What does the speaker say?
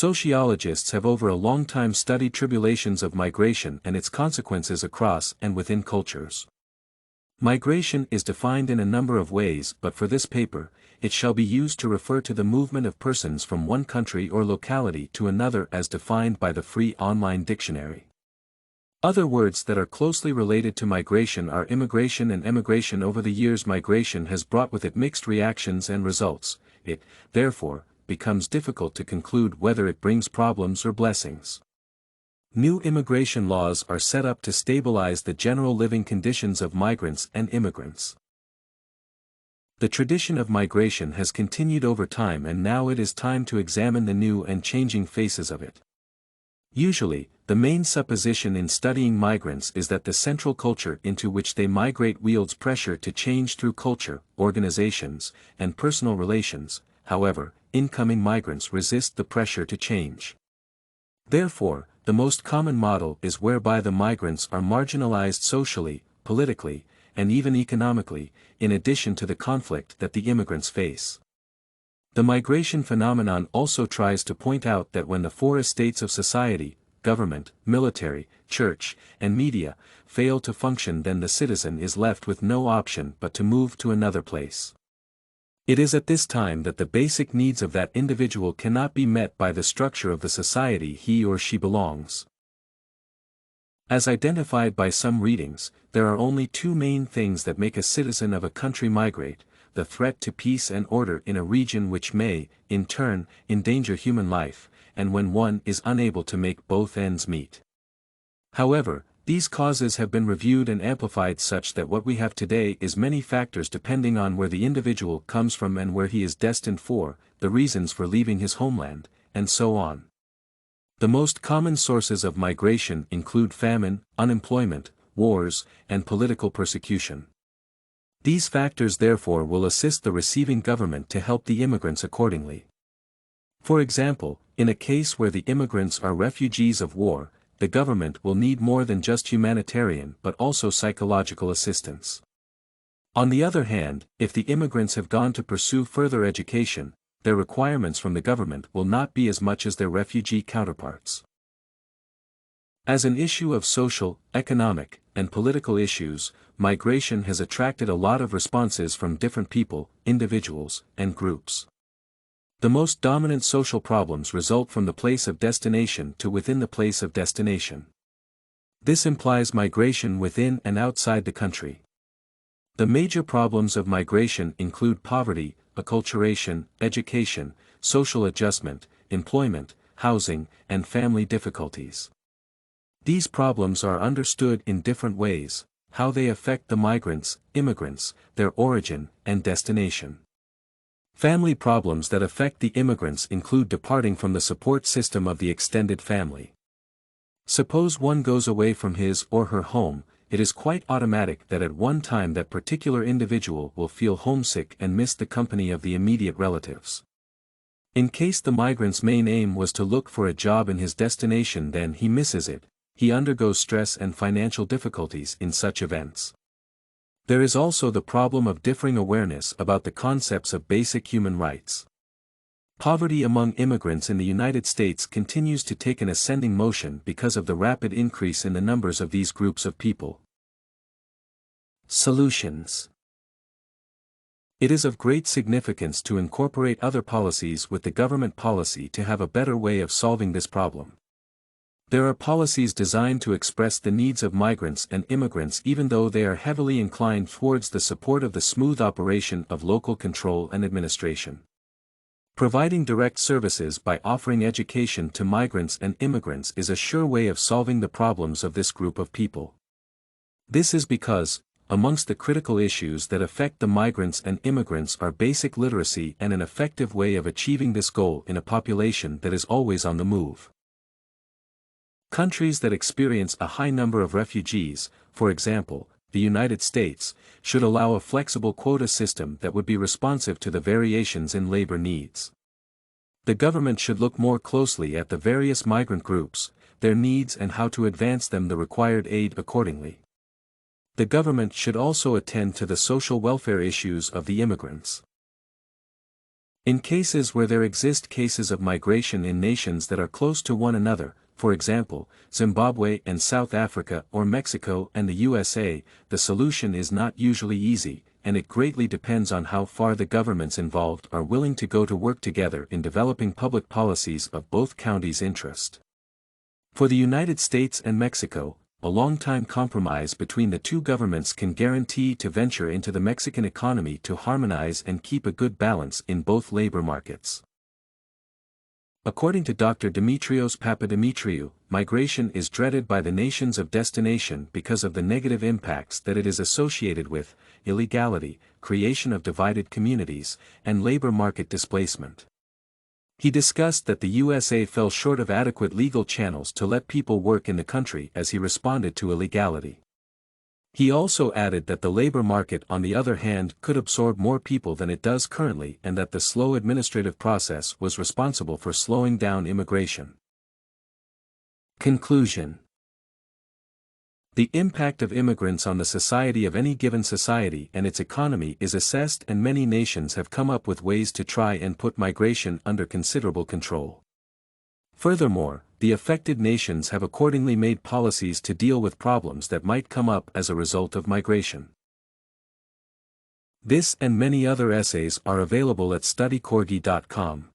Sociologists have over a long time studied tribulations of migration and its consequences across and within cultures. Migration is defined in a number of ways, but for this paper, it shall be used to refer to the movement of persons from one country or locality to another as defined by the Free Online Dictionary. Other words that are closely related to migration are immigration and emigration. Over the years, migration has brought with it mixed reactions and results. It, therefore, becomes difficult to conclude whether it brings problems or blessings. New immigration laws are set up to stabilize the general living conditions of migrants and immigrants. The tradition of migration has continued over time, and now it is time to examine the new and changing faces of it. Usually, the main supposition in studying migrants is that the central culture into which they migrate wields pressure to change through culture, organizations, and personal relations. However, incoming migrants resist the pressure to change. Therefore, the most common model is whereby the migrants are marginalized socially, politically, and even economically, in addition to the conflict that the immigrants face. The migration phenomenon also tries to point out that when the four estates of society, government, military, church, and media, fail to function, then the citizen is left with no option but to move to another place. It is at this time that the basic needs of that individual cannot be met by the structure of the society he or she belongs. As identified by some readings, there are only two main things that make a citizen of a country migrate: the threat to peace and order in a region which may, in turn, endanger human life, and when one is unable to make both ends meet. However, these causes have been reviewed and amplified such that what we have today is many factors depending on where the individual comes from and where he is destined for, the reasons for leaving his homeland, and so on. The most common sources of migration include famine, unemployment, wars, and political persecution. These factors therefore will assist the receiving government to help the immigrants accordingly. For example, in a case where the immigrants are refugees of war, the government will need more than just humanitarian but also psychological assistance. On the other hand, if the immigrants have gone to pursue further education, their requirements from the government will not be as much as their refugee counterparts. As an issue of social, economic, and political issues, migration has attracted a lot of responses from different people, individuals, and groups. The most dominant social problems result from the place of destination to within the place of destination. This implies migration within and outside the country. The major problems of migration include poverty, acculturation, education, social adjustment, employment, housing, and family difficulties. These problems are understood in different ways: how they affect the migrants, immigrants, their origin, and destination. Family problems that affect the immigrants include departing from the support system of the extended family. Suppose one goes away from his or her home, it is quite automatic that at one time that particular individual will feel homesick and miss the company of the immediate relatives. In case the migrant's main aim was to look for a job in his destination, then he misses it. He undergoes stress and financial difficulties in such events. There is also the problem of differing awareness about the concepts of basic human rights. Poverty among immigrants in the United States continues to take an ascending motion because of the rapid increase in the numbers of these groups of people. Solutions. It is of great significance to incorporate other policies with the government policy to have a better way of solving this problem. There are policies designed to express the needs of migrants and immigrants, even though they are heavily inclined towards the support of the smooth operation of local control and administration. Providing direct services by offering education to migrants and immigrants is a sure way of solving the problems of this group of people. This is because, amongst the critical issues that affect the migrants and immigrants are basic literacy and an effective way of achieving this goal in a population that is always on the move. Countries that experience a high number of refugees, for example, the United States, should allow a flexible quota system that would be responsive to the variations in labor needs. The government should look more closely at the various migrant groups, their needs, and how to advance them the required aid accordingly. The government should also attend to the social welfare issues of the immigrants. In cases where there exist cases of migration in nations that are close to one another, for example, Zimbabwe and South Africa or Mexico and the USA, the solution is not usually easy, and it greatly depends on how far the governments involved are willing to go to work together in developing public policies of both countries' interest. For the United States and Mexico, a long-time compromise between the two governments can guarantee to venture into the Mexican economy to harmonize and keep a good balance in both labor markets. According to Dr. Dimitrios Papadimitriou, migration is dreaded by the nations of destination because of the negative impacts that it is associated with: illegality, creation of divided communities, and labor market displacement. He discussed that the USA fell short of adequate legal channels to let people work in the country as he responded to illegality. He also added that the labor market on the other hand could absorb more people than it does currently, and that the slow administrative process was responsible for slowing down immigration. Conclusion. The impact of immigrants on the society of any given society and its economy is assessed, and many nations have come up with ways to try and put migration under considerable control. Furthermore, the affected nations have accordingly made policies to deal with problems that might come up as a result of migration. This and many other essays are available at studycorgi.com.